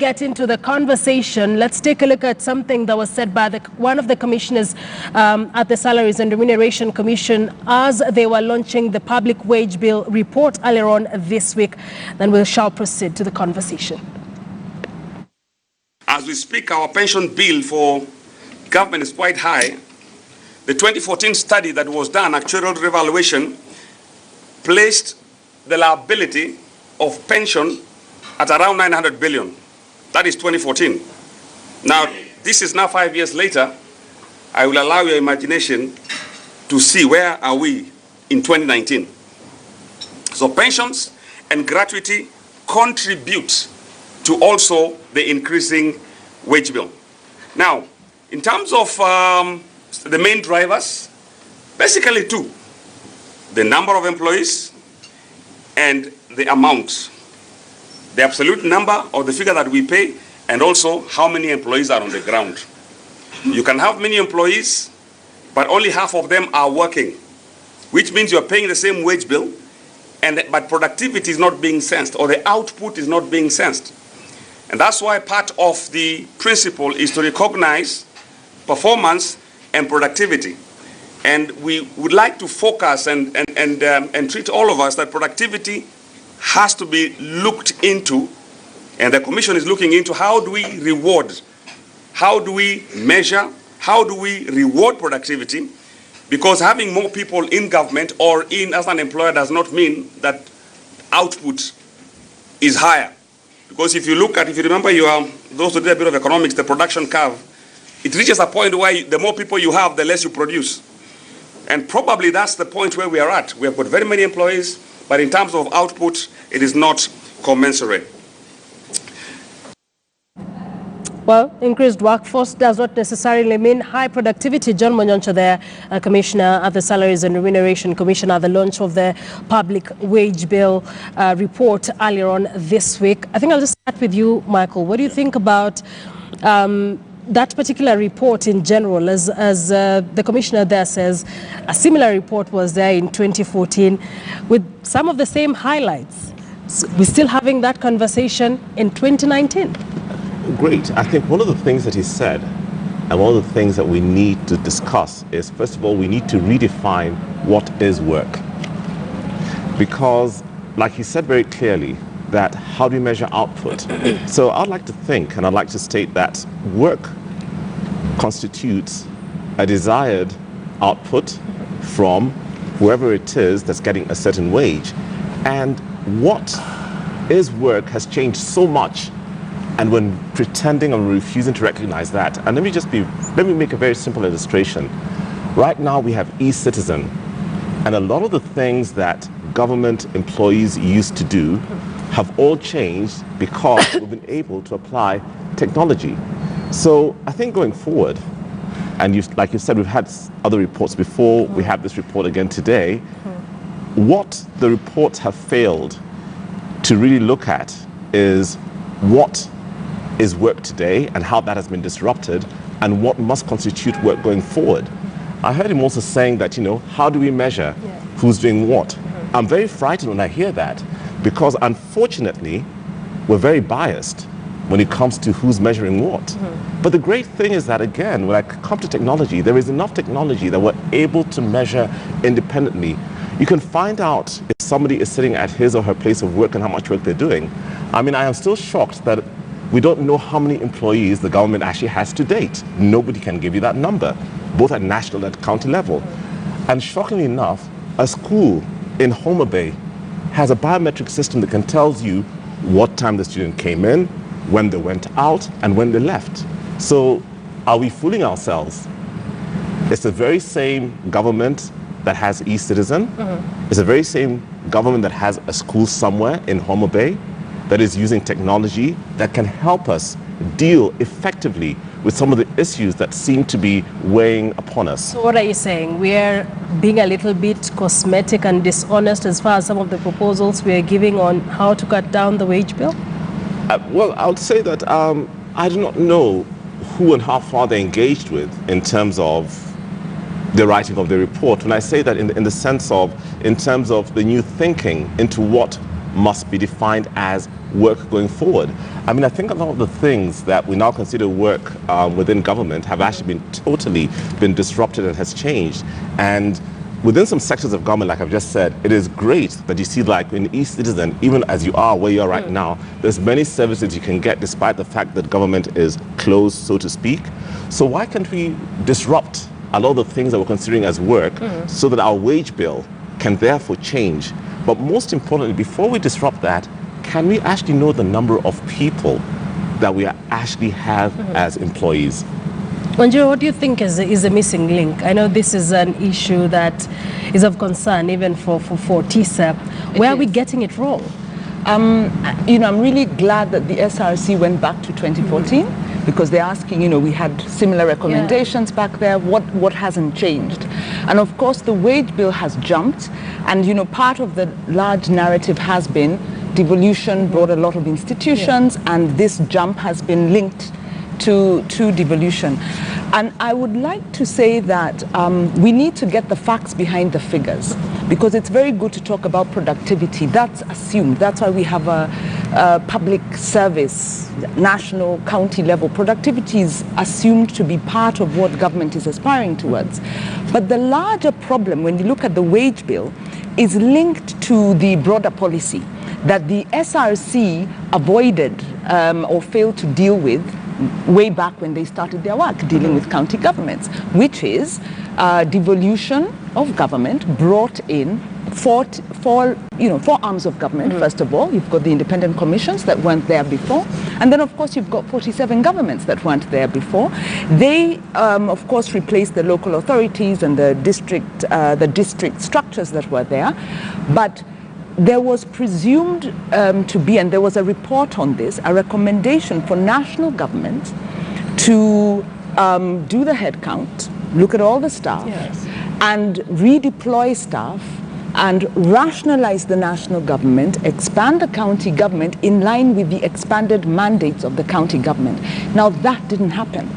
Get into the conversation, let's take a look at something that was said by one of the commissioners at the Salaries and Remuneration Commission as they were launching the public wage bill report earlier on this week. Then we shall proceed to the conversation. As we speak, our pension bill for government is quite high. The 2014 study that was done, actuarial revaluation, placed the liability of pension at around 900 billion. That is 2014. Now, this is now 5 years later. I will allow your imagination to see where are we in 2019. So pensions and gratuity contribute to also the increasing wage bill. Now, in terms of the main drivers, basically two: the number of employees and the amount. The absolute number or the figure that we pay, and also how many employees are on the ground. You can have many employees, but only half of them are working, which means you're paying the same wage bill, but productivity is not being sensed, or the output is not being sensed. And that's why part of the principle is to recognize performance and productivity. And we would like to focus and treat all of us that productivity has to be looked into, and the Commission is looking into how do we reward, how do we measure, how do we reward productivity, because having more people in government or in as an employer does not mean that output is higher. Because if you remember those who did a bit of economics, the production curve, it reaches a point where the more people you have, the less you produce. And probably that's the point where we are at. We have got very many employees, but in terms of output, it is not commensurate. Well, increased workforce does not necessarily mean high productivity. John Monyoncho there, Commissioner at the Salaries and Remuneration Commission, at the launch of the public wage bill report earlier on this week. I think I'll just start with you, Michael. What do you think about that particular report in general? As the Commissioner there says, a similar report was there in 2014 with some of the same highlights. So we're still having that conversation in 2019. Great. I think one of the things that he said, and one of the things that we need to discuss is, first of all, we need to redefine what is work. Because, like he said very clearly, that how do we measure output? So I'd like to think, and I'd like to state that work constitutes a desired output from whoever it is that's getting a certain wage. And what is work has changed so much, and when pretending or refusing to recognize that. And let me make a very simple illustration. Right now we have e-citizen, and a lot of the things that government employees used to do have all changed because we've been able to apply technology. So I think going forward, and like you said, we've had other reports before, we have this report again today, what the reports have failed to really look at is what is work today and how that has been disrupted, and what must constitute work going forward. I heard him also saying that, how do we measure who's doing what? I'm very frightened when I hear that, because unfortunately, we're very biased when it comes to who's measuring what. But the great thing is that, again, when I come to technology, there is enough technology that we're able to measure independently. You can find out if somebody is sitting at his or her place of work and how much work they're doing. I mean, I am still shocked that we don't know how many employees the government actually has to date. Nobody can give you that number, both at national and county level. And shockingly enough, a school in Homer Bay has a biometric system that can tell you what time the student came in, when they went out, and when they left. So are we fooling ourselves? It's the very same government that has e-citizen. It's the very same government that has a school somewhere in Homer Bay that is using technology that can help us deal effectively with some of the issues that seem to be weighing upon us. So what are you saying? We are being a little bit cosmetic and dishonest as far as some of the proposals we are giving on how to cut down the wage bill? Well, I would say that I do not know who and how far they're engaged with in terms of the writing of the report. When I say that in the sense of, in terms of the new thinking into what must be defined as work going forward. I mean, I think a lot of the things that we now consider work within government have actually been totally disrupted and has changed. And within some sectors of government, like I've just said, it is great that you see, like in East Citizen, even as you are where you are right now, there's many services you can get despite the fact that government is closed, so to speak. So why can't we disrupt a lot of the things that we're considering as work so that our wage bill can therefore change? But most importantly, before we disrupt that, can we actually know the number of people that we actually have as employees? Wanjiru, what do you think is a missing link? I know this is an issue that is of concern even for TISA. Where are we getting it wrong? I'm really glad that the SRC went back to 2014 because they're asking, we had similar recommendations back there. What hasn't changed? And of course, the wage bill has jumped. And, part of the large narrative has been devolution brought a lot of institutions, and this jump has been linked to devolution. And I would like to say that we need to get the facts behind the figures, because it's very good to talk about productivity. That's assumed. That's why we have a public service, national, county level. Productivity is assumed to be part of what government is aspiring towards. But the larger problem, when you look at the wage bill, is linked to the broader policy that the SRC avoided or failed to deal with way back when they started their work dealing with county governments, which is devolution of government brought in four arms of government. First of all, you've got the independent commissions that weren't there before, and then of course you've got 47 governments that weren't there before. They of course replaced the local authorities and the district structures that were there, but there was presumed to be, and there was a report on this, a recommendation for national government to do the head count, look at all the staff, and redeploy staff and rationalize the national government, expand the county government in line with the expanded mandates of the county government. Now that didn't happen.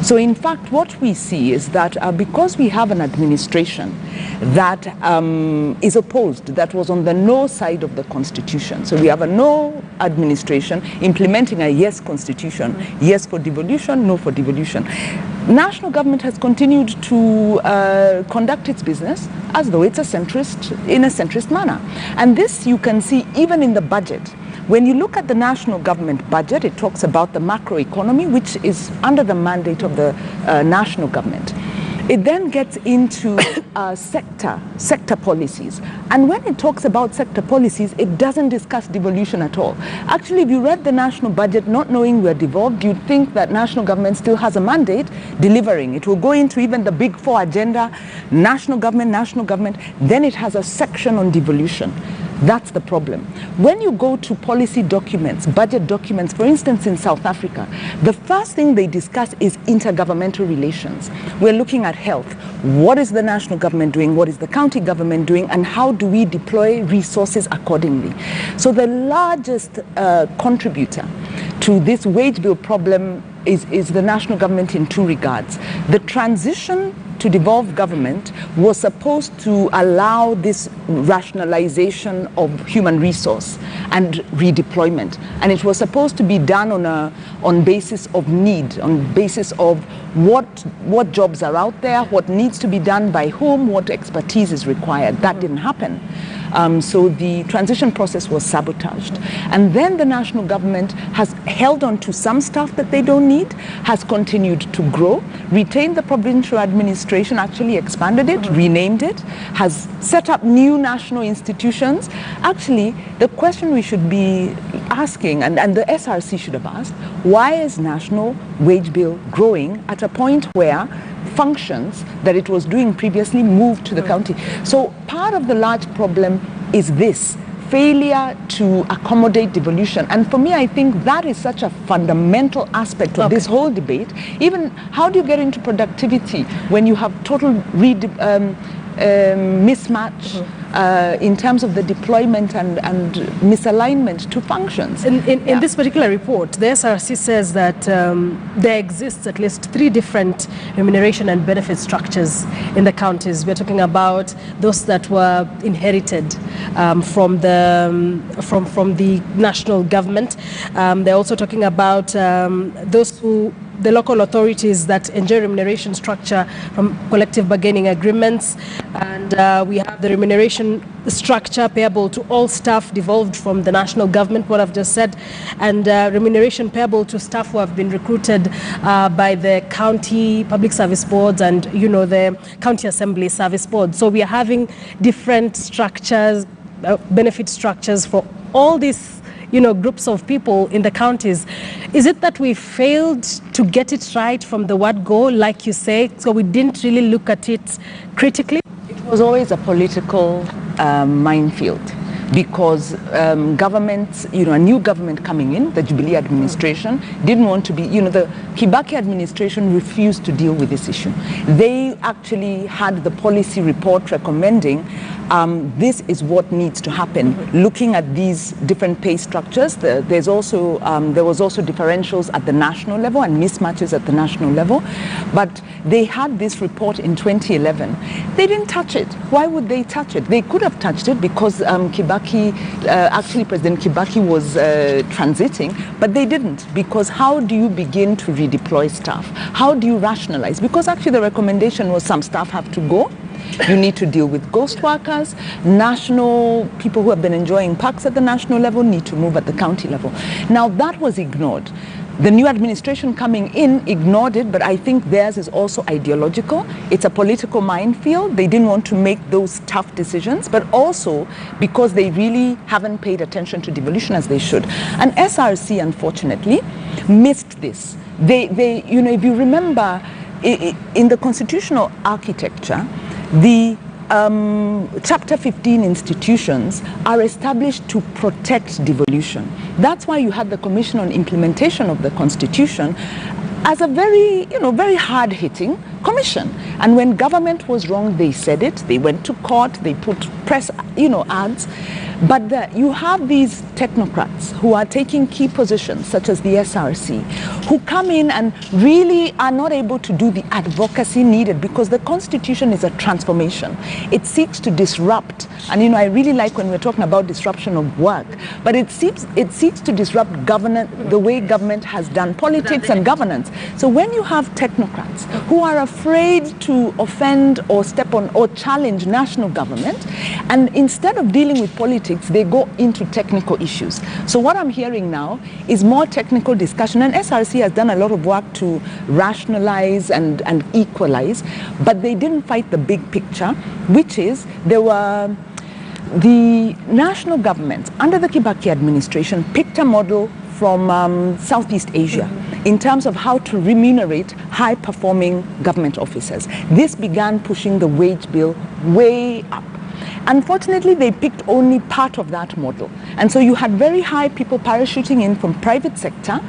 So in fact, what we see is that because we have an administration that is opposed, that was on the no side of the constitution. So we have a no administration implementing a yes constitution, yes for devolution, no for devolution. National government has continued to conduct its business as though it's in a centrist manner. And this you can see even in the budget. When you look at the national government budget, it talks about the macroeconomy, which is under the mandate of the national government. It then gets into sector policies. And when it talks about sector policies, it doesn't discuss devolution at all. Actually, if you read the national budget not knowing we're devolved, you'd think that national government still has a mandate delivering. It will go into even the Big Four agenda, national government, then it has a section on devolution. That's the problem. When you go to policy documents, budget documents, for instance, in South Africa, the first thing they discuss is intergovernmental relations. We're looking at health. What is the national government doing? What is the county government doing? And how do we deploy resources accordingly? So the largest contributor to this wage bill problem is the national government in two regards. The transition to devolved government was supposed to allow this rationalization of human resource and redeployment, and it was supposed to be done on basis of need, on basis of what jobs are out there, what needs to be done by whom, what expertise is required. That didn't happen. So the transition process was sabotaged. And then the national government has held on to some stuff that they don't need, has continued to grow, retained the provincial administration, actually expanded it, renamed it, has set up new national institutions. Actually, the question we should be asking, and the SRC should have asked, why is national wage bill growing at a point where functions that it was doing previously moved to the county? So part of the large problem is this failure to accommodate devolution. And for me, I think that is such a fundamental aspect of this whole debate. Even how do you get into productivity when you have total mismatch in terms of the deployment and misalignment to functions. In this particular report, the SRC says that there exists at least 3 different remuneration and benefit structures in the counties. We're talking about those that were inherited from the national government. They're also talking about the local authorities that enjoy remuneration structure from collective bargaining agreements, and we have the remuneration structure payable to all staff devolved from the national government, what I've just said, and remuneration payable to staff who have been recruited by the county public service boards and the county assembly service boards. So we are having different structures, benefit structures for all these groups of people in the counties. Is it that we failed to get it right from the word go, like you say, so we didn't really look at it critically? It was always a political minefield, because governments, a new government coming in, the Jubilee administration, didn't want to be, the Kibaki administration refused to deal with this issue. They actually had the policy report recommending this is what needs to happen. Looking at these different pay structures, there was also differentials at the national level and mismatches at the national level. But they had this report in 2011. They didn't touch it. Why would they touch it? They could have touched it because President Kibaki was transiting, but they didn't, because how do you begin to redeploy staff? How do you rationalize? Because actually the recommendation was some staff have to go. You need to deal with ghost workers. National people who have been enjoying perks at the national level need to move at the county level. Now that was ignored. The new administration coming in ignored it, but I think theirs is also ideological. It's a political minefield. They didn't want to make those tough decisions, but also because they really haven't paid attention to devolution as they should. And SRC, unfortunately, missed this. They if you remember, in the constitutional architecture, the Chapter 15 institutions are established to protect devolution. That's why you had the Commission on Implementation of the Constitution as a very, very hard-hitting commission. And when government was wrong, they said it. They went to court. They put press, ads. But you have these technocrats who are taking key positions, such as the SRC, who come in and really are not able to do the advocacy needed, because the Constitution is a transformation. It seeks to disrupt, and I really like when we're talking about disruption of work, but it seeks to disrupt the way government has done politics and governance. So when you have technocrats who are afraid to offend or step on or challenge national government, and instead of dealing with politics, they go into technical issues. So what I'm hearing now is more technical discussion, and SRC has done a lot of work to rationalize and equalize, but they didn't fight the big picture, which is the national government under the Kibaki administration picked a model from Southeast Asia in terms of how to remunerate high-performing government officers. This began pushing the wage bill way up. Unfortunately, they picked only part of that model. And so you had very high people parachuting in from private sector,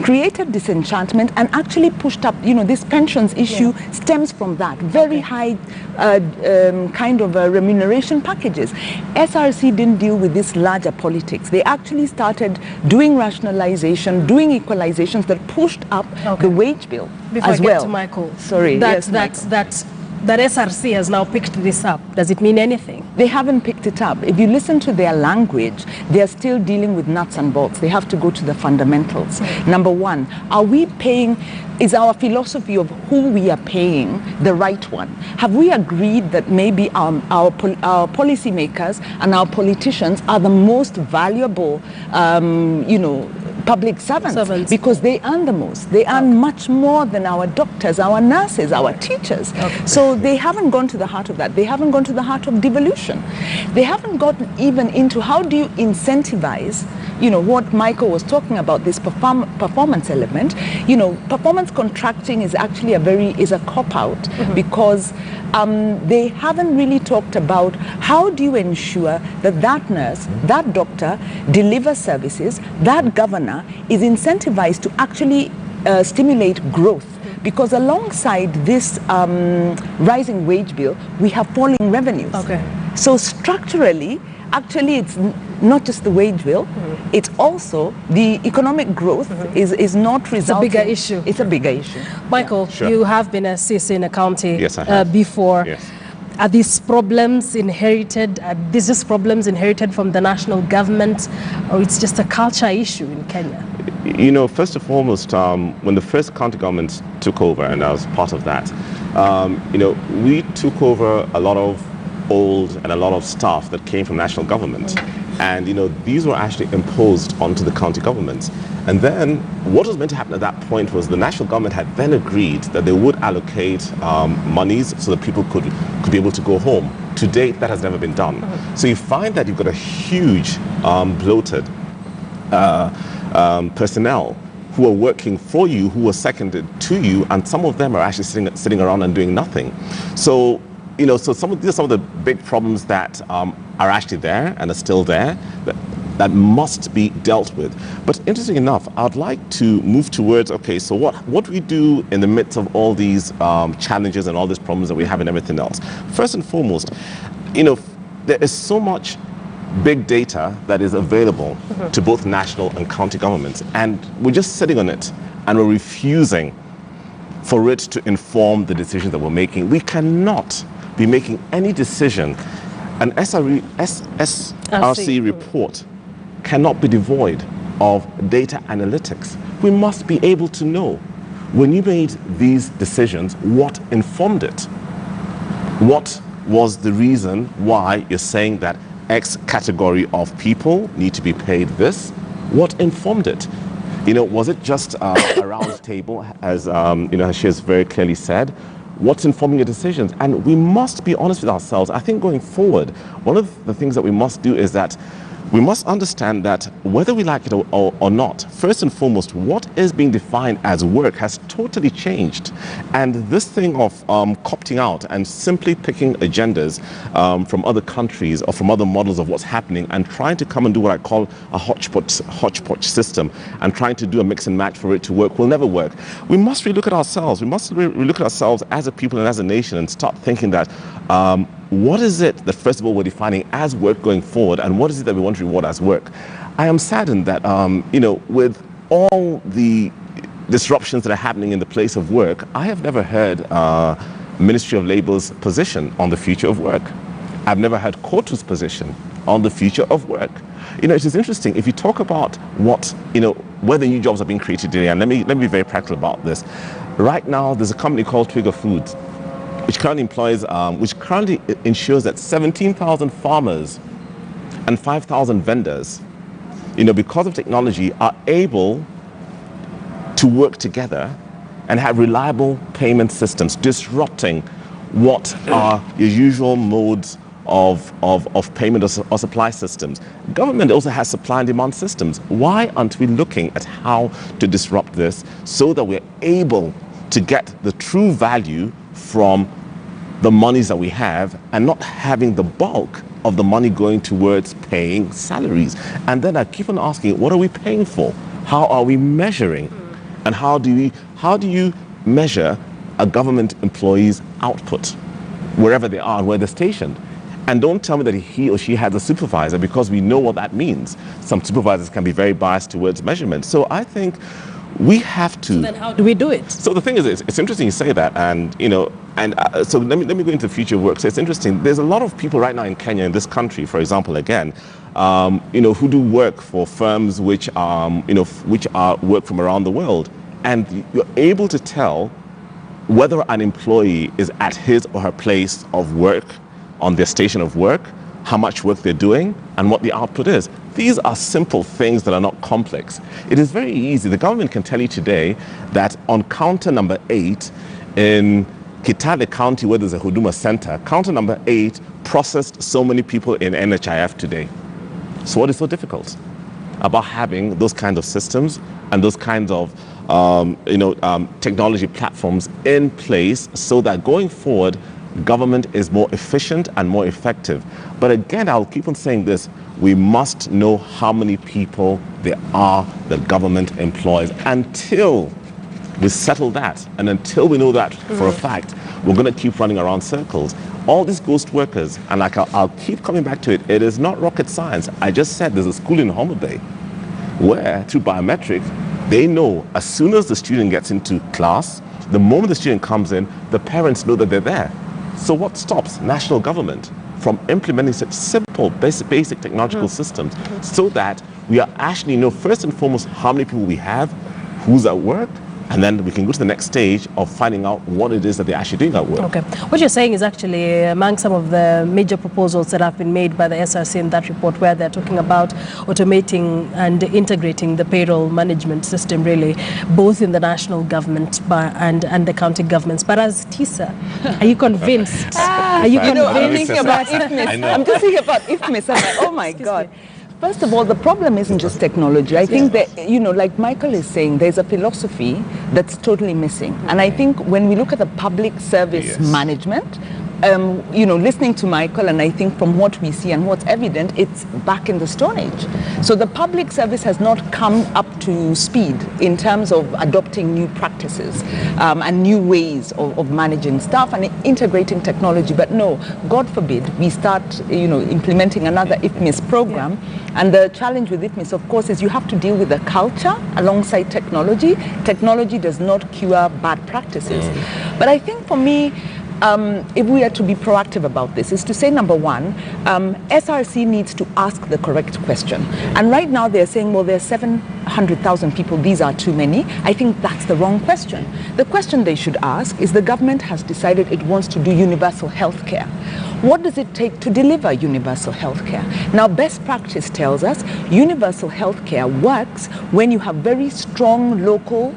created disenchantment, and actually pushed up, this pensions issue stems from that. Very high kind of remuneration packages. SRC didn't deal with this larger politics. They actually started doing rationalization, doing equalizations that pushed up the wage bill Before as I get well. to Michael, Sorry, that SRC has now picked this up. Does it mean anything? They haven't picked it up. If you listen to their language, they are still dealing with nuts and bolts. They have to go to the fundamentals. Number one, is our philosophy of who we are paying the right one? Have we agreed that maybe our policymakers and our politicians are the most valuable, public servants, because they earn the most. They earn much more than our doctors, our nurses, our teachers. So they haven't gone to the heart of that. They haven't gone to the heart of devolution. They haven't gotten even into how do you incentivize, what Michael was talking about, this performance element. Performance contracting is actually a cop-out, because they haven't really talked about how do you ensure that nurse, that doctor delivers services, that governor is incentivized to actually stimulate growth. Because alongside this rising wage bill, we have falling revenues. So structurally, actually, it's not just the wage bill, it's also the economic growth is not resulting. It's a bigger issue. It's a bigger issue. Michael, Sure. you have been a CC in a county Yes, I have. before. Yes. Are these problems inherited? Are these just problems inherited from the national government, or it's just a culture issue in Kenya? You know, first and foremost, when the first county government took over, and I was part of that, you know, we took over a lot of old and a lot of staff that came from national government. And, you know, these were actually imposed onto the county governments. And then what was meant to happen at that point was the national government had then agreed that they would allocate monies so that people could be able to go home. To date, that has never been done. So you find that you've got a huge bloated personnel who are working for you, who are seconded to you, and some of them are actually sitting around and doing nothing. So, you know, so these are some of the big problems that are actually there and are still there that must be dealt with. But interesting enough, I'd like to move towards, okay, so what we do in the midst of all these challenges and all these problems that we have and everything else. First and foremost, you know, there is so much big data that is available to both national and county governments, and we're just sitting on it and we're refusing for it to inform the decisions that we're making. We cannot be making any decision. An SRC report cannot be devoid of data analytics. We must be able to know, when you made these decisions, what informed it? What was the reason why you're saying that X category of people need to be paid this? What informed it? You know, was it just a round table, as you know, as she has very clearly said? What's informing your decisions? And we must be honest with ourselves. I think going forward, one of the things that we must do is that we must understand that whether we like it or not, first and foremost, what is being defined as work has totally changed. And this thing of copting out and simply picking agendas from other countries or from other models of what's happening and trying to come and do what I call a hodgepodge system and trying to do a mix and match for it to work will never work. We must relook at ourselves. We must relook at ourselves as a people and as a nation and start thinking that what is it that, first of all, we're defining as work going forward, and what is it that we want to reward as work? I am saddened that, you know, with all the disruptions that are happening in the place of work, I have never heard Ministry of Labor's position on the future of work. I've never heard Kotu's position on the future of work. You know, it is interesting, if you talk about what, you know, where the new jobs are being created today, and let me be very practical about this. Right now, there's a company called Twigger Foods, which currently employs, which currently ensures that 17,000 farmers and 5,000 vendors, you know, because of technology, are able to work together and have reliable payment systems, disrupting what are your usual modes of payment or supply systems. Government also has supply and demand systems. Why aren't we looking at how to disrupt this so that we're able to get the true value from the monies that we have and not having the bulk of the money going towards paying salaries? And then I keep on asking, what are we paying for? How are we measuring? And how do you measure a government employee's output wherever they are and where they're stationed? And don't tell me that he or she has a supervisor, because we know what that means. Some supervisors can be very biased towards measurement. So I think we have to. So then how do we do it? So the thing is, it's interesting you say that, and you know, and so let me go into the future of work. So it's interesting. There's a lot of people right now in Kenya, in this country, for example, again, you know, who do work for firms which you know, which are work from around the world, and you're able to tell whether an employee is at his or her place of work, on their station of work, how much work they're doing, and what the output is. These are simple things that are not complex. It is very easy. The government can tell you today that on counter number 8 in Kitale County, where there's a Huduma Center, counter number 8 processed so many people in NHIF today. So what is so difficult about having those kinds of systems and those kinds of you know, technology platforms in place so that going forward, government is more efficient and more effective? But again, I'll keep on saying this, we must know how many people there are that government employs. Until We settle that. And until we know that for a fact, we're going to keep running around circles. All these ghost workers, and like I'll keep coming back to it, it is not rocket science. I just said there's a school in Homer Bay where, through biometric, they know as soon as the student gets into class, the moment the student comes in, the parents know that they're there. So what stops national government from implementing such simple, basic technological systems so that we are actually know first and foremost how many people we have, who's at work, and then we can go to the next stage of finding out what it is that they're actually doing at work. Okay. What you're saying is actually among some of the major proposals that have been made by the SRC in that report, where they're talking about automating and integrating the payroll management system, really, both in the national government and the county governments. But as TISA, are you convinced? Are you convinced? I'm thinking about IFMIS. I'm just thinking about IFMIS. I'm like, oh my God. First of all, the problem isn't just technology. I think that, like Michael is saying, there's a philosophy that's totally missing. And I think when we look at the public service management, listening to Michael, and I think from what we see and what's evident, it's back in the Stone Age. So the public service has not come up to speed in terms of adopting new practices and new ways of managing staff and integrating technology. But no, God forbid, we start, implementing another IFMIS program. And the challenge with IFMIS, of course, is you have to deal with the culture alongside technology. Technology does not cure bad practices. But I think for me, if we are to be proactive about this, is to say, number one, SRC needs to ask the correct question. And right now they're saying, well, there's 700,000 people, these are too many. I think that's the wrong question. The question they should ask is, the government has decided it wants to do universal health care. What does it take to deliver universal health care? Now, best practice tells us universal health care works when you have very strong local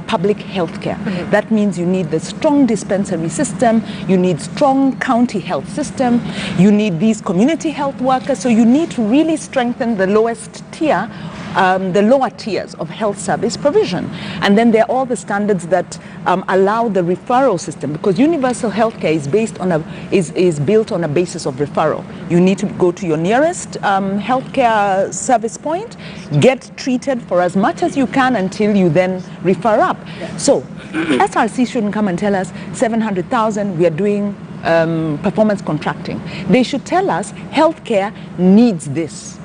public health care. That means you need the strong dispensary system, you need strong county health system, you need these community health workers, so you need to really strengthen the lowest tier, the lower tiers of health service provision. And then there are all the standards that allow the referral system, because universal healthcare is based on is built on a basis of referral. You need to go to your nearest healthcare service point, get treated for as much as you can until you then refer up. So SRC shouldn't come and tell us 700,000, we are doing performance contracting. They should tell us healthcare needs this.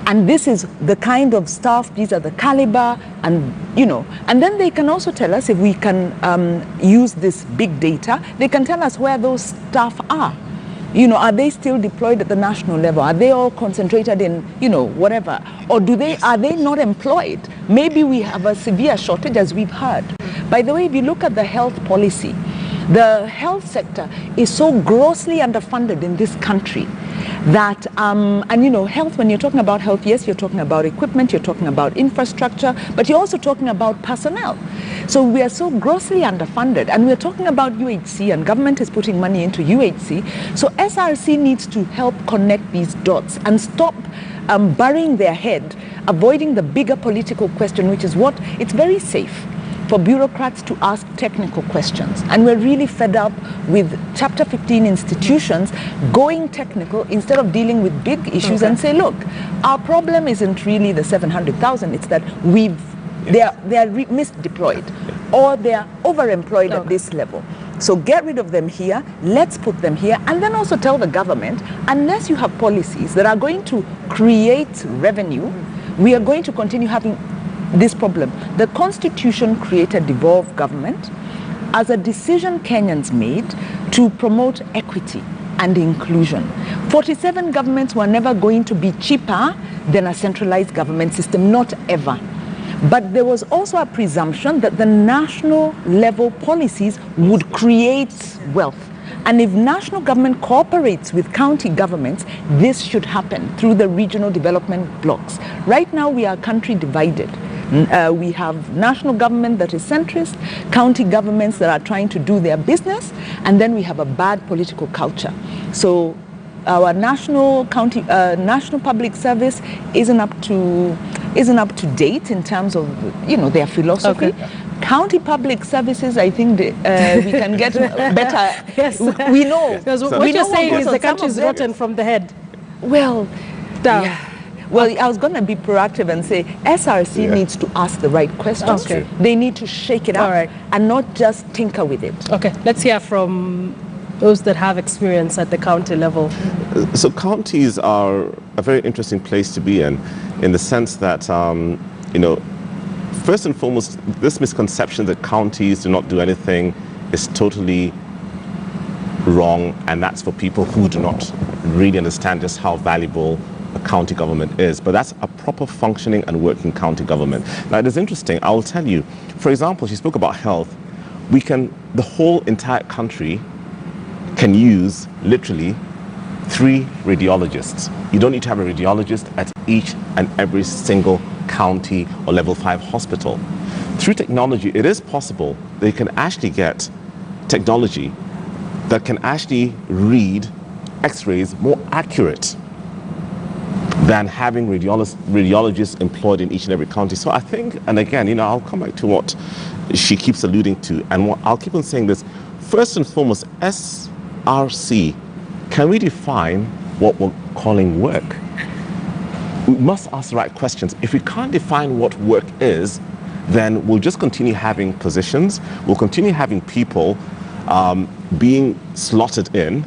And this is the kind of staff, these are the caliber, and and then they can also tell us, if we can use this big data, they can tell us where those staff are. Are they still deployed at the national level? Are they all concentrated in, whatever? Or are they not employed? Maybe we have a severe shortage, as we've heard. By the way, if you look at the health policy, the health sector is so grossly underfunded in this country that, health, when you're talking about health, yes, you're talking about equipment, you're talking about infrastructure, but you're also talking about personnel. So we are so grossly underfunded, and we're talking about UHC, and government is putting money into UHC. So SRC needs to help connect these dots and stop burying their head, avoiding the bigger political question, which is it's very safe for bureaucrats to ask technical questions. And we're really fed up with Chapter 15 institutions going technical instead of dealing with big issues and say, look, our problem isn't really the 700,000, it's that they are misdeployed or they are overemployed at this level. So get rid of them here, let's put them here, and then also tell the government, unless you have policies that are going to create revenue, we are going to continue having this problem. The Constitution created devolved government as a decision Kenyans made to promote equity and inclusion. 47 governments were never going to be cheaper than a centralized government system, not ever. But there was also a presumption that the national level policies would create wealth. And if national government cooperates with county governments, this should happen through the regional development blocks. Right now, we are a country divided. We have national government that is centrist, county governments that are trying to do their business, and then we have a bad political culture. So our national public service isn't up to date in terms of their philosophy. Okay. County public services, I think we can get better. Yes, we know. Because what you're saying is the country is rotten from the head. Well, down. Yeah. Well, I was going to be proactive and say SRC needs to ask the right questions. Okay. They need to shake it up All right. and not just tinker with it. Okay, let's hear from those that have experience at the county level. So counties are a very interesting place to be in the sense that, first and foremost, this misconception that counties do not do anything is totally wrong, and that's for people who do not really understand just how valuable a county government is. But that's a proper functioning and working county government. Now, it is interesting. I will tell you, for example, she spoke about health. The whole entire country can use literally 3 radiologists. You don't need to have a radiologist at each and every single county or level 5 hospital. Through technology, it is possible that you can actually get technology that can actually read x-rays more accurate than having radiologists employed in each and every county. So I think, and again, I'll come back to what she keeps alluding to, and I'll keep on saying this. First and foremost, SRC, can we define what we're calling work? We must ask the right questions. If we can't define what work is, then we'll just continue having positions, we'll continue having people being slotted in,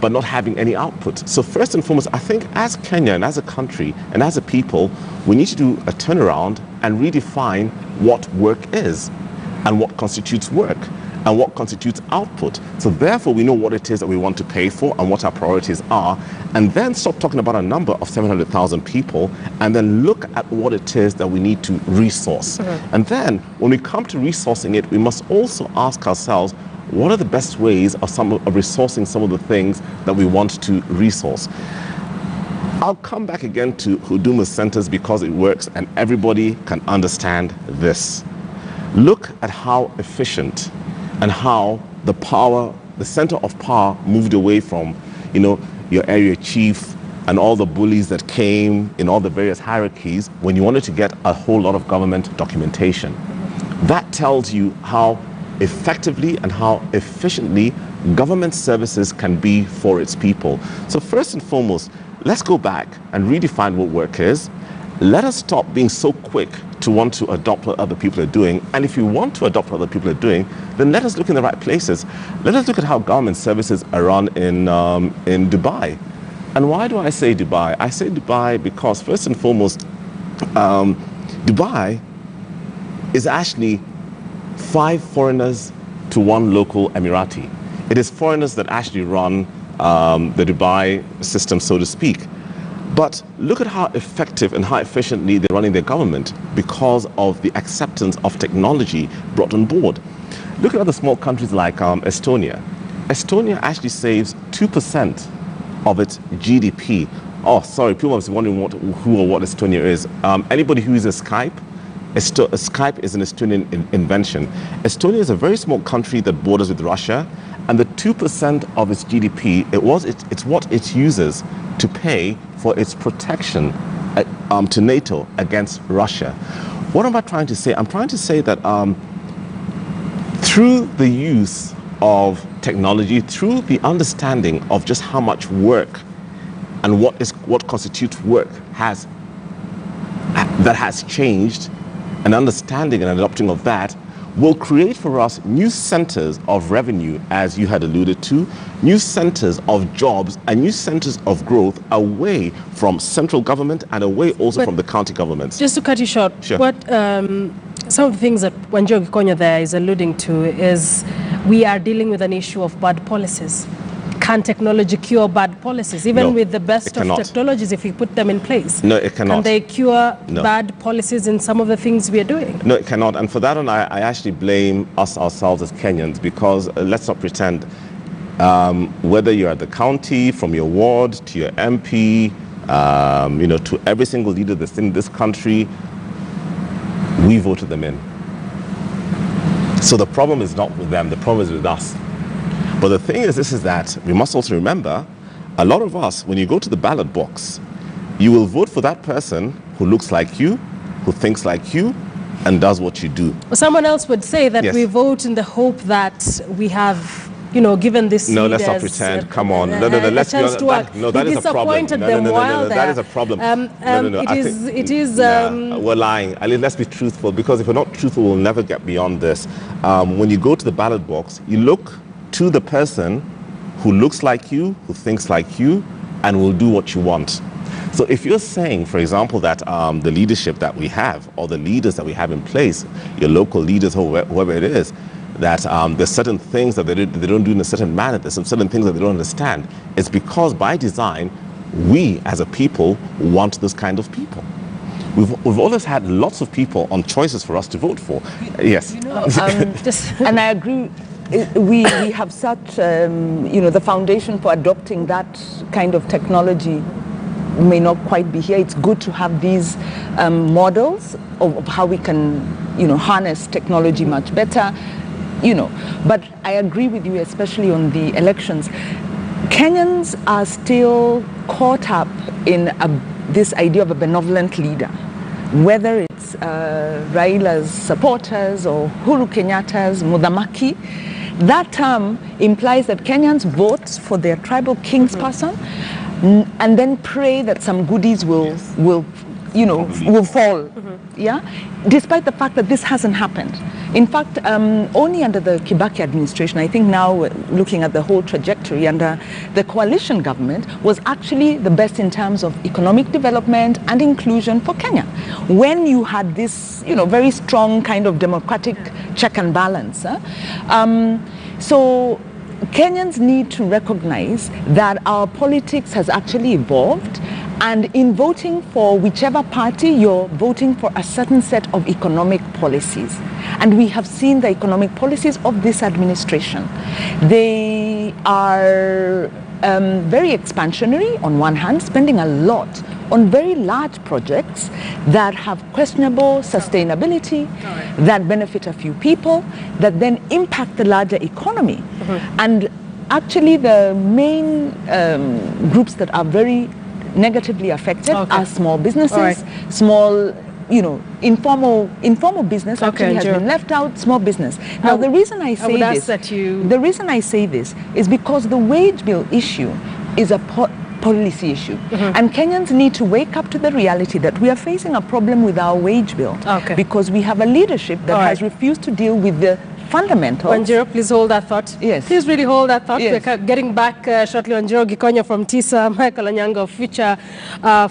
but not having any output. So first and foremost, I think as Kenya and as a country and as a people, we need to do a turnaround and redefine what work is and what constitutes work and what constitutes output. So therefore, we know what it is that we want to pay for and what our priorities are, and then stop talking about a number of 700,000 people and then look at what it is that we need to resource. Mm-hmm. And then when we come to resourcing it, we must also ask ourselves, what are the best ways of resourcing some of the things that we want to resource? I'll come back again to Huduma centers because it works and everybody can understand this. Look at how efficient and how the center of power moved away from, your area chief and all the bullies that came in all the various hierarchies when you wanted to get a whole lot of government documentation. That tells you how effectively and how efficiently government services can be for its people. So first and foremost, let's go back and redefine what work is. Let us stop being so quick to want to adopt what other people are doing. And if you want to adopt what other people are doing, then let us look in the right places. Let us look at how government services are run in Dubai. And why do I say Dubai? I say Dubai because first and foremost, Dubai is actually 5 foreigners to 1 local Emirati. It is foreigners that actually run the Dubai system, so to speak. But look at how effective and how efficiently they're running their government because of the acceptance of technology brought on board. Look at other small countries like Estonia. Estonia actually saves 2% of its GDP. Oh, sorry, people must be wondering who or what Estonia is. Anybody who uses Skype? Skype is an Estonian invention. Estonia is a very small country that borders with Russia, and the 2% of its GDP, it's what it uses to pay for its protection to NATO against Russia. What am I trying to say? I'm trying to say that through the use of technology, through the understanding of just how much work and what constitutes work that has changed, an understanding and adopting of that will create for us new centers of revenue, as you had alluded to, new centers of jobs and new centers of growth away from central government and away also from the county governments. Just to cut you short, sure. What some of the things that Wanjogi Konya there is alluding to is we are dealing with an issue of bad policies. Can technology cure bad policies? Even with the best of technologies, if we put them in place? No, it cannot. Can they cure bad policies in some of the things we are doing? No, it cannot. And for that one, I actually blame ourselves as Kenyans because let's not pretend, whether you're at the county, from your ward to your MP, to every single leader that's in this country, we voted them in. So the problem is not with them, the problem is with us. But the thing is that we must also remember, a lot of us, when you go to the ballot box, you will vote for that person who looks like you, who thinks like you, and does what you do. Someone else would say that yes. we vote in the hope that we have given this No, let's not pretend. Come on. No. Let's be honest. That is a problem. No. That is a problem. We're lying. Let's be truthful, because if we're not truthful, we'll never get beyond this. When you go to the ballot box, you look to the person who looks like you, who thinks like you, and will do what you want. So if you're saying, for example, that the leadership that we have, or the leaders that we have in place, your local leaders, whoever it is, that there's certain things that they don't do in a certain manner, there's some certain things that they don't understand, it's because by design, we as a people want this kind of people. We've always had lots of people on choices for us to vote for. Yes. And I agree. We have such, the foundation for adopting that kind of technology may not quite be here. It's good to have these models of how we can, harness technology much better, But I agree with you, especially on the elections. Kenyans are still caught up in this idea of a benevolent leader, whether it's Raila's supporters or Uhuru Kenyatta's Mudhamaki. That term implies that Kenyans vote for their tribal kingsperson and then pray that some goodies will fall. Yeah, despite the fact that this hasn't happened. In fact, only under the Kibaki administration, I think now looking at the whole trajectory under the coalition government, was actually the best in terms of economic development and inclusion for Kenya. When you had this, very strong kind of democratic check and balance. So Kenyans need to recognize that our politics has actually evolved, and in voting for whichever party, you're voting for a certain set of economic policies. And we have seen the economic policies of this administration. They are very expansionary on one hand, spending a lot on very large projects that have questionable sustainability, that benefit a few people, that then impact the larger economy. And actually the main groups that are very negatively affected are small businesses, small, informal business actually has been left out, small business. Now the reason I say this is because the wage bill issue is a policy issue. And Kenyans need to wake up to the reality that we are facing a problem with our wage bill because we have a leadership that has refused to deal with the fundamentals. Wanjiru, please hold that thought. Yes. Please really hold that thought. Yes. We're getting back shortly. Wanjiru Gikonyo from TISA, Michael Anyanga of Future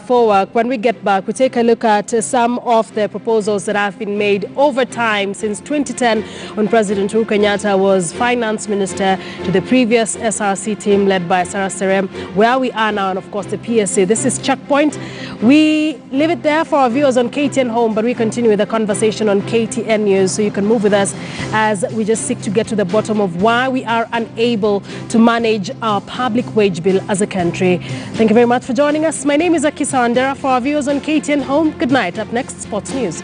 for Work. When we get back, we take a look at some of the proposals that have been made over time since 2010 when President Uhuru Kenyatta was finance minister to the previous SRC team led by Sarah Serem, where we are now, and of course the PSA. This is Checkpoint. We leave it there for our viewers on KTN Home, but we continue with the conversation on KTN News, so you can move with us as we just seek to get to the bottom of why we are unable to manage our public wage bill as a country. Thank you very much for joining us. My name is Akisa Wandera. For our viewers on KTN Home, good night. Up next, Sports News.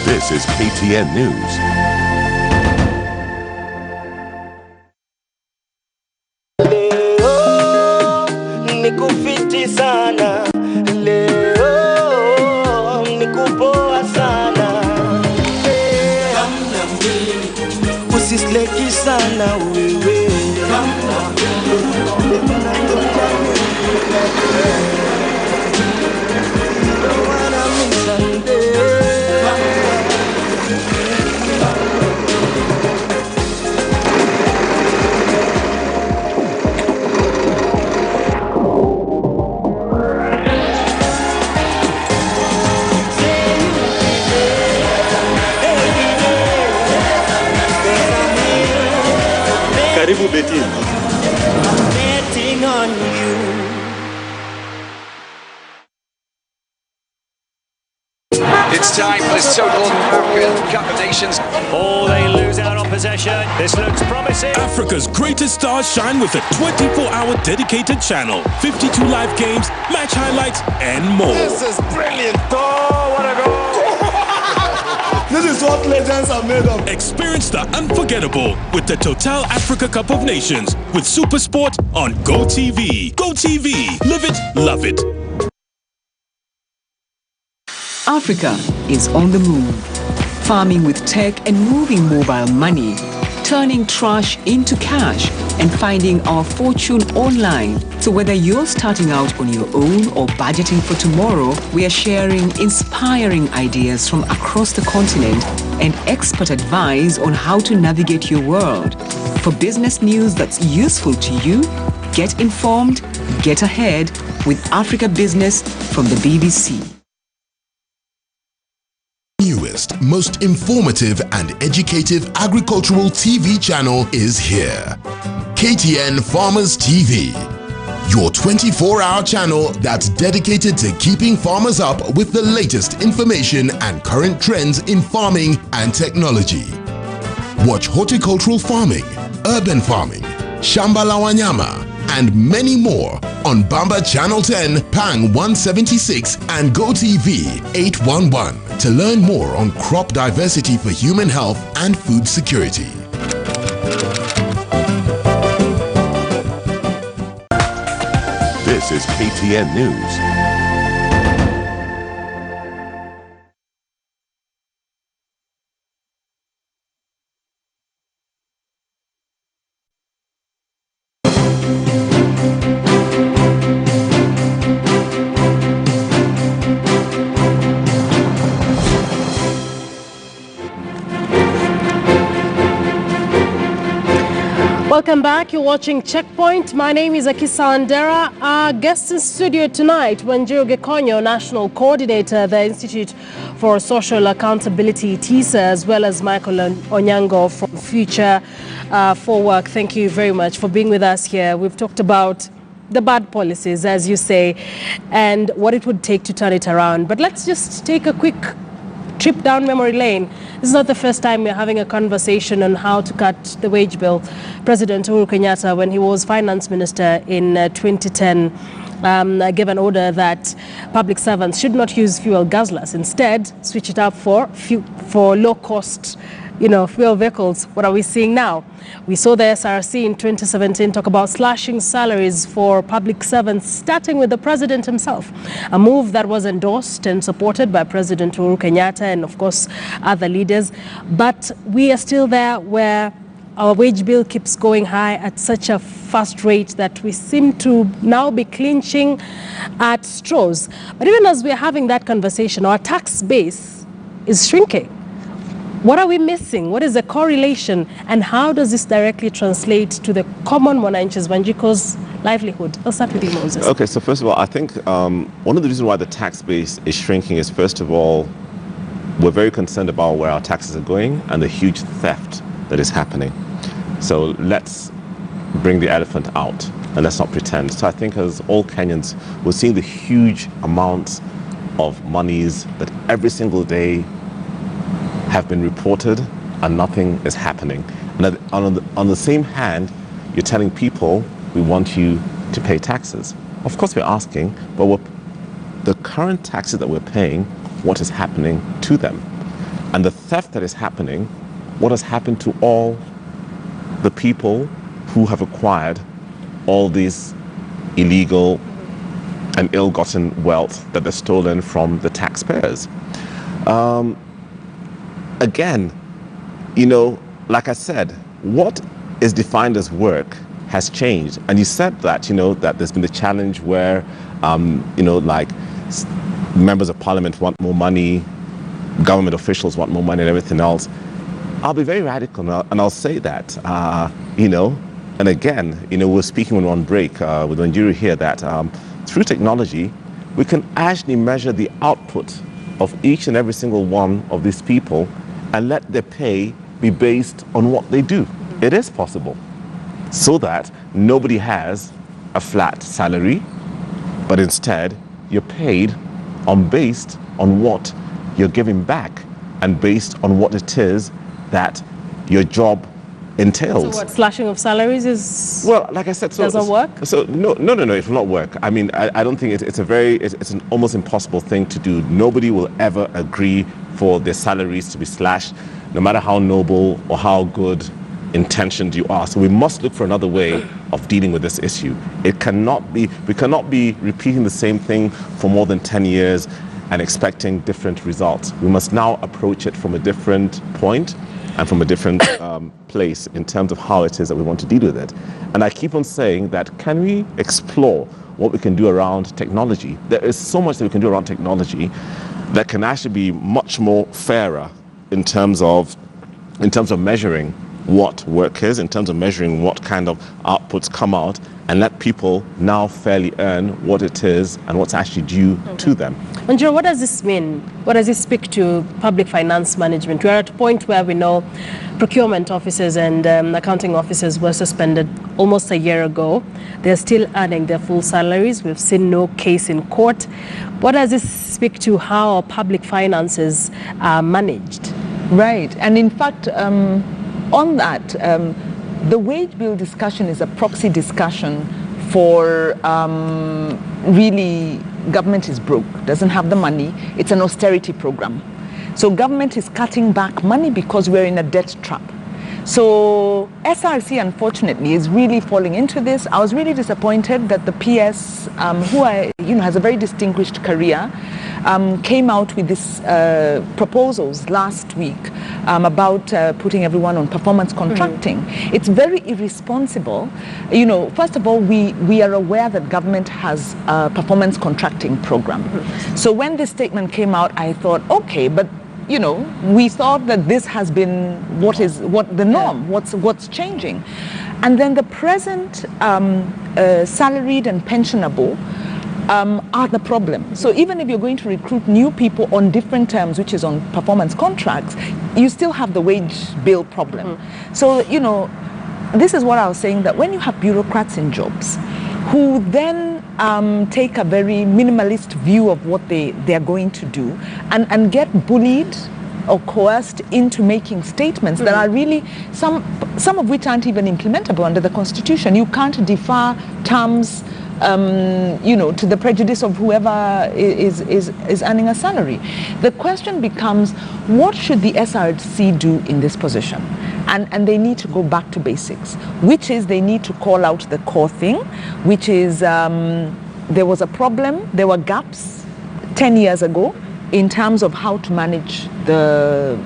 This is KTN News. Nikufiti sana leo, nikupoa sana usisleki sana wewe. Karibu Betting. Betting on you. It's time for this total African Cup of Nations. Oh, they lose out on possession. This looks promising. Africa's greatest stars shine with a 24-hour dedicated channel, 52 live games, match highlights, and more. This is brilliant. Oh, what a goal! This is what legends are made of. Experience the unforgettable with the Total Africa Cup of Nations with SuperSport on GoTV. GoTV. Live it, love it. Africa is on the move, farming with tech and moving mobile money, turning trash into cash and finding our fortune online. So whether you're starting out on your own or budgeting for tomorrow, we are sharing inspiring ideas from across the continent and expert advice on how to navigate your world. For business news that's useful to you, get informed, get ahead with Africa Business from the BBC. Newest, most informative and educative agricultural TV channel is here. KTN Farmers TV, your 24-hour channel that's dedicated to keeping farmers up with the latest information and current trends in farming and technology. Watch horticultural farming, urban farming, Shamba la Wanyama, and many more on Bamba Channel 10, Pang 176 and GoTV 811 to learn more on crop diversity for human health and food security. This is KTN News. Welcome back. You're watching Checkpoint. My name is Akisa Andera. Our guest in studio tonight, Wanjiru Gekonyo, National Coordinator, the Institute for Social Accountability, TISA, as well as Michael Onyango from Future for Work. Thank you very much for being with us here. We've talked about the bad policies, as you say, and what it would take to turn it around. But let's just take a quick trip down memory lane. This is not the first time we're having a conversation on how to cut the wage bill. President Uhuru Kenyatta, when he was finance minister in 2010, gave an order that public servants should not use fuel guzzlers. Instead, switch it up for low-cost, fuel vehicles. What are we seeing now? We saw the SRC in 2017 talk about slashing salaries for public servants, starting with the president himself, a move that was endorsed and supported by President Uhuru Kenyatta and, of course, other leaders. But we are still there where our wage bill keeps going high at such a fast rate that we seem to now be clinching at straws. But even as we're having that conversation, our tax base is shrinking. What are we missing? What is the correlation? And how does this directly translate to the common Mwananchi's, Wanjiko's livelihood? I'll start with you, Moses. Okay, so first of all, I think one of the reasons why the tax base is shrinking is, first of all, we're very concerned about where our taxes are going and the huge theft that is happening. So let's bring the elephant out and let's not pretend. So I think as all Kenyans, we're seeing the huge amounts of monies that every single day have been reported and nothing is happening. And on the same hand, you're telling people we want you to pay taxes. Of course we're asking, but the current taxes that we're paying, what is happening to them? And the theft that is happening, what has happened to all the people who have acquired all these illegal and ill-gotten wealth that they're stolen from the taxpayers? Again, like I said, what is defined as work has changed. And you said that, that there's been a challenge where, like members of parliament want more money, government officials want more money and everything else. I'll be very radical now, and I'll say that, and again, we're speaking on break with Wanjiru here that through technology, we can actually measure the output of each and every single one of these people and let their pay be based on what they do. It is possible, so that nobody has a flat salary, but instead you're paid based on what you're giving back and based on what it is that your job entails. So what, slashing of salaries is... Well, like I said, doesn't work? So no, it will not work. I mean, I don't think it's an almost impossible thing to do. Nobody will ever agree for their salaries to be slashed, no matter how noble or how good intentioned you are. So we must look for another way of dealing with this issue. We cannot be repeating the same thing for more than 10 years and expecting different results. We must now approach it from a different point and from a different place in terms of how it is that we want to deal with it. And I keep on saying that, can we explore what we can do around technology? There is so much that we can do around technology that can actually be much more fairer in terms of measuring what work is, in terms of measuring what kind of outputs come out, and let people now fairly earn what it is and what's actually due to them. Angelo, what does this mean? What does it speak to public finance management? We're at a point where we know procurement officers and accounting officers were suspended almost a year ago. They're still earning their full salaries. We've seen no case in court. What does this speak to how our public finances are managed? Right, and in fact, on that, the wage bill discussion is a proxy discussion for really government is broke, doesn't have the money. It's an austerity program. So government is cutting back money because we're in a debt trap. So SRC, unfortunately, is really falling into this. I was really disappointed that the PS, who has a very distinguished career, came out with these proposals last week about putting everyone on performance contracting. It's very irresponsible. First of all, we are aware that government has a performance contracting program. So when this statement came out, I thought, okay, but we thought that this has been what the norm, what's changing. And then the present salaried and pensionable are the problem. So even if you're going to recruit new people on different terms, which is on performance contracts, you still have the wage bill problem. So, this is what I was saying, that when you have bureaucrats in jobs who then take a very minimalist view of what they are going to do and get bullied or coerced into making statements that are really, some of which aren't even implementable under the Constitution. You can't defer terms to the prejudice of whoever is earning a salary. The question becomes, what should the SRC do in this position? And they need to go back to basics, which is they need to call out the core thing, which is there was a problem, there were gaps 10 years ago in terms of how to manage the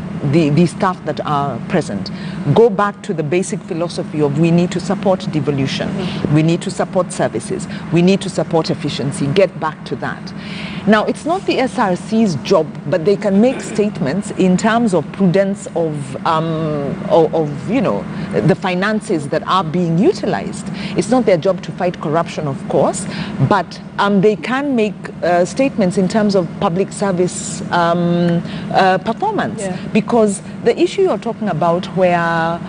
staff that are present. Go back to the basic philosophy of we need to support devolution, we need to support services, we need to support efficiency, get back to that. Now, it's not the SRC's job, but they can make statements in terms of prudence of the finances that are being utilized. It's not their job to fight corruption, of course, but they can make statements in terms of public service performance. Because the issue you're talking about where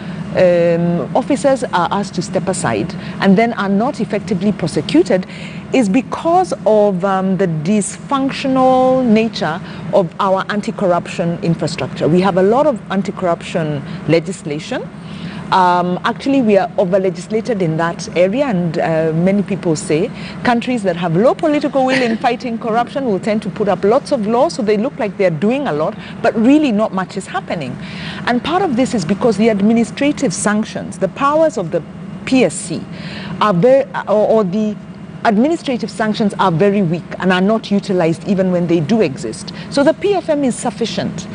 officers are asked to step aside and then are not effectively prosecuted is because of the dysfunctional nature of our anti-corruption infrastructure. We have a lot of anti-corruption legislation. Actually, we are over-legislated in that area, and many people say countries that have low political will in fighting corruption will tend to put up lots of laws, so they look like they're doing a lot, but really not much is happening. And part of this is because the administrative sanctions, the powers of the PSC are the administrative sanctions are very weak and are not utilized even when they do exist. So the PFM is sufficient.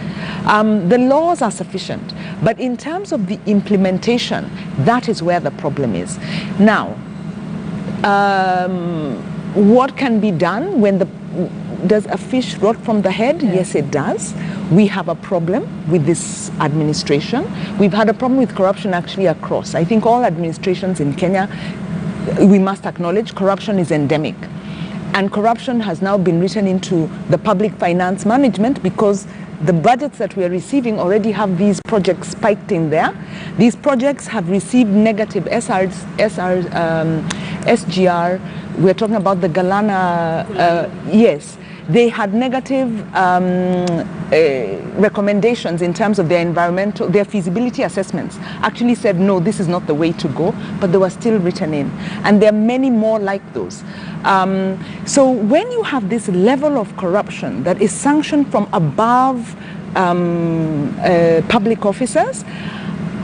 The laws are sufficient. But in terms of the implementation, that is where the problem is. Now, what can be done when does a fish rot from the head? Yes, it does. We have a problem with this administration. We've had a problem with corruption actually across. I think all administrations in Kenya, we must acknowledge corruption is endemic. And corruption has now been written into the public finance management because the budgets that we are receiving already have these projects spiked in there. These projects have received negative SGR. We're talking about the Galana, yes. they had negative recommendations in terms of their feasibility assessments, actually said, no, this is not the way to go, but they were still written in. And there are many more like those. So when you have this level of corruption that is sanctioned from above public officers,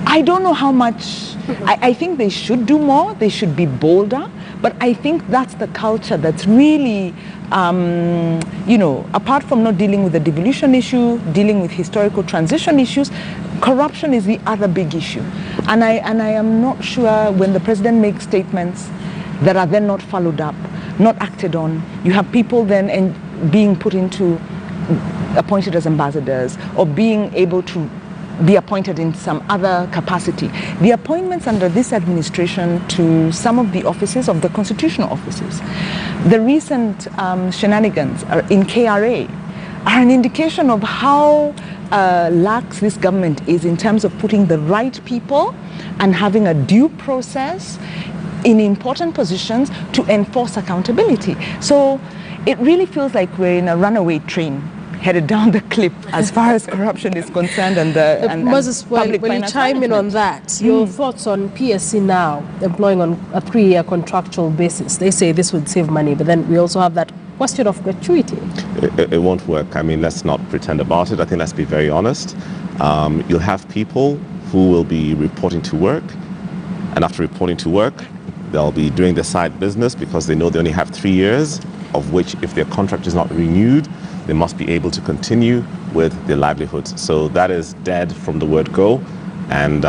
I don't know how much. I think they should do more, they should be bolder, but I think that's the culture that's really, apart from not dealing with the devolution issue, dealing with historical transition issues, corruption is the other big issue. And I am not sure when the president makes statements that are then not followed up, not acted on, you have people then being appointed as ambassadors or being able to be appointed in some other capacity. The appointments under this administration to some of the offices of the constitutional offices, the recent shenanigans in KRA are an indication of how lax this government is in terms of putting the right people and having a due process in important positions to enforce accountability. So it really feels like we're in a runaway train headed down the cliff as far as corruption is concerned and Moses, when you chime in on that, your thoughts on PSC now employing on a 3-year contractual basis. They say this would save money, but then we also have that question of gratuity. It won't work. I mean, let's not pretend about it. I think let's be very honest. You'll have people who will be reporting to work, and after reporting to work, they'll be doing their side business because they know they only have 3 years, of which if their contract is not renewed, they must be able to continue with their livelihoods. So that is dead from the word go, and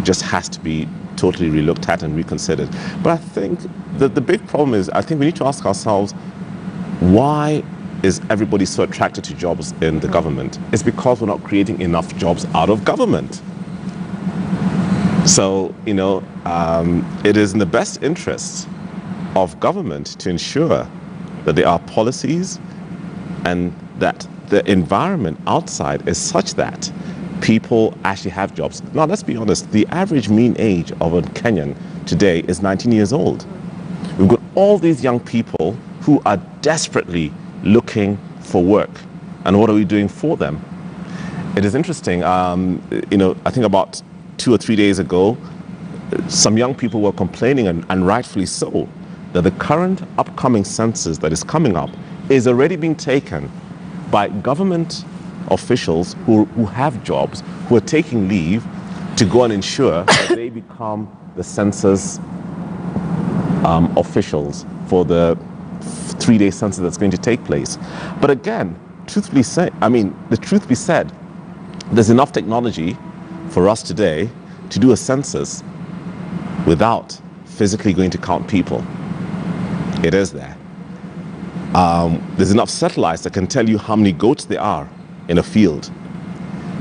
just has to be totally relooked at and reconsidered. But I think that the big problem is, I think we need to ask ourselves, why is everybody so attracted to jobs in the government? It's because we're not creating enough jobs out of government. So, it is in the best interest of government to ensure that there are policies and that the environment outside is such that people actually have jobs. Now, let's be honest, the average mean age of a Kenyan today is 19 years old. We've got all these young people who are desperately looking for work. And what are we doing for them? It is interesting, I think about 2 or 3 days ago, some young people were complaining, and rightfully so, that the current upcoming census that is coming up is already being taken by government officials who have jobs, who are taking leave to go and ensure that they become the census officials for the 3-day census that's going to take place. But again, the truth be said, there's enough technology for us today to do a census without physically going to count people. It is there. There's enough satellites that can tell you how many goats there are in a field.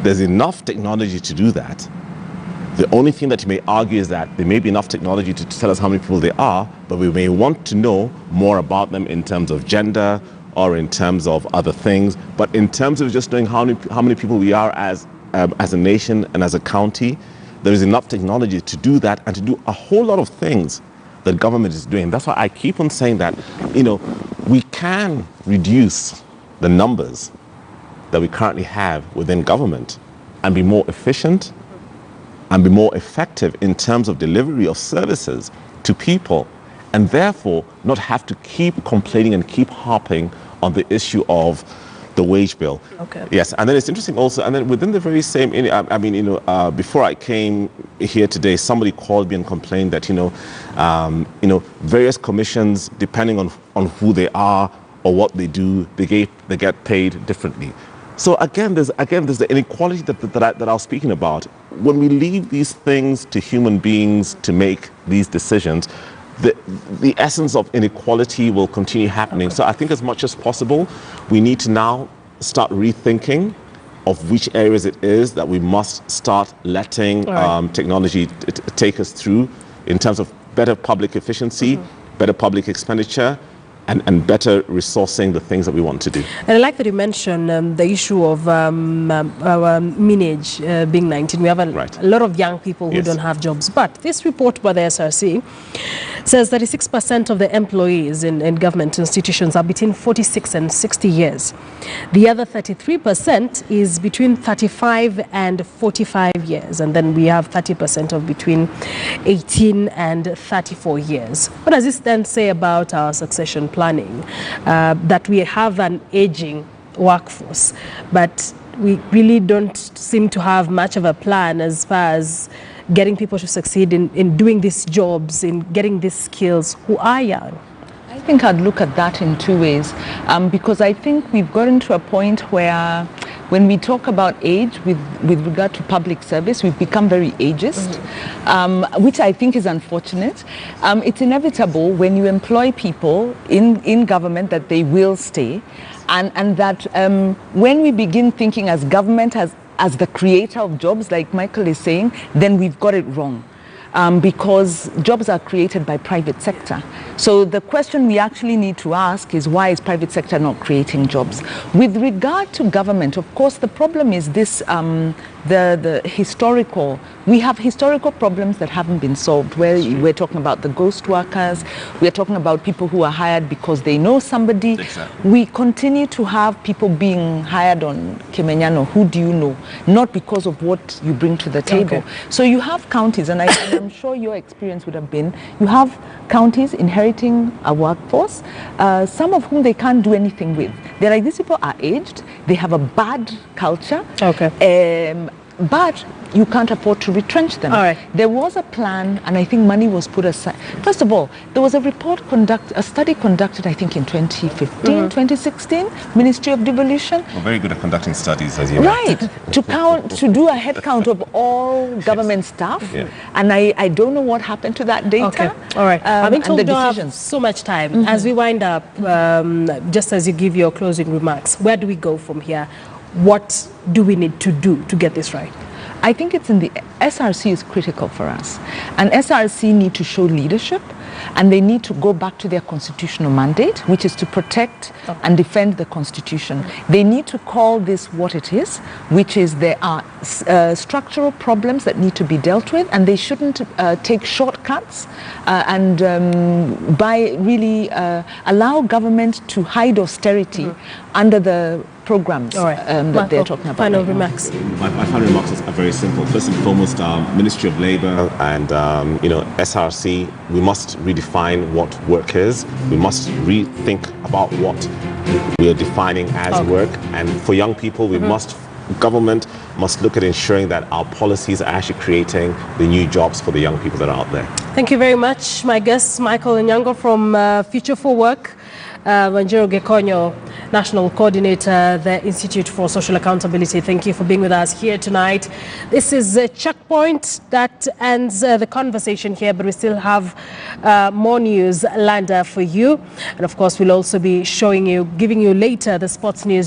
There's enough technology to do that. The only thing that you may argue is that there may be enough technology to tell us how many people there are, but we may want to know more about them in terms of gender or in terms of other things. But in terms of just knowing how many people we are as a nation and as a county, there is enough technology to do that and to do a whole lot of things that government is doing. That's why I keep on saying that, we can reduce the numbers that we currently have within government and be more efficient and be more effective in terms of delivery of services to people, and therefore not have to keep complaining and keep harping on the issue of the wage bill. Okay. Yes, and then it's interesting also, and then within the very same, before I came here today, somebody called me and complained that, various commissions, depending on who they are or what they do, they get paid differently. So again, there's the inequality that I was speaking about. When we leave these things to human beings to make these decisions, the essence of inequality will continue happening. Okay. So I think as much as possible, we need to now start rethinking of which areas it is that we must start letting technology take us through in terms of better public efficiency, better public expenditure, and better resourcing the things that we want to do. And I like that you mentioned the issue of our mean age being 19. We have a lot of young people who don't have jobs. But this report by the SRC says 36% of the employees in government institutions are between 46 and 60 years. The other 33% is between 35 and 45 years. And then we have 30% of between 18 and 34 years. What does this then say about our succession planning? That we have an aging workforce, but we really don't seem to have much of a plan as far as getting people to succeed in doing these jobs, in getting these skills who are young. I think I'd look at that in two ways, because I think we've gotten to a point where when we talk about age with regard to public service, we've become very ageist, which I think is unfortunate. It's inevitable when you employ people in government that they will stay, and that when we begin thinking as government as the creator of jobs, like Michael is saying, then we've got it wrong. Because jobs are created by private sector. So the question we actually need to ask is, why is private sector not creating jobs? With regard to government, of course, the problem is this, we have historical problems that haven't been solved, where we're talking about the ghost workers, we're talking about people who are hired because they know somebody. Exactly. We continue to have people being hired on Kemenyano, who do you know? Not because of what you bring to the table. Okay. So you have counties, and I'm sure your experience would have been, you have counties inheriting a workforce, some of whom they can't do anything with. They're like, these people are aged, they have a bad culture, but you can't afford to retrench them. All right. There was a plan, and I think money was put aside. First of all, there was a study conducted, I think in 2015, 2016, Ministry of Devolution. We're very good at conducting studies, as you know. Right, to do a head count of all government staff, and I don't know what happened to that data. Okay. All right. I've been told we don't have so much time. As we wind up, just as you give your closing remarks, where do we go from here? What do we need to do to get this right? I think it's in the SRC is critical for us, and SRC need to show leadership, and they need to go back to their constitutional mandate, which is to protect and defend the Constitution. They need to call this what it is, which is there are structural problems that need to be dealt with, and they shouldn't take shortcuts and by really allow government to hide austerity under the programs that they're talking about. Final remarks. My final remarks are very simple. First and foremost, Ministry of Labour and SRC, we must redefine what work is. We must rethink about what we are defining as work. And for young people, government must look at ensuring that our policies are actually creating the new jobs for the young people that are out there. Thank you very much. My guest, Michael Onyango from Future for Work. Wanjiru Gekonyo, National Coordinator, the Institute for Social Accountability. Thank you for being with us here tonight. This is a checkpoint that ends the conversation here, but we still have more news lined up for you. And of course, we'll also be giving you later the sports news.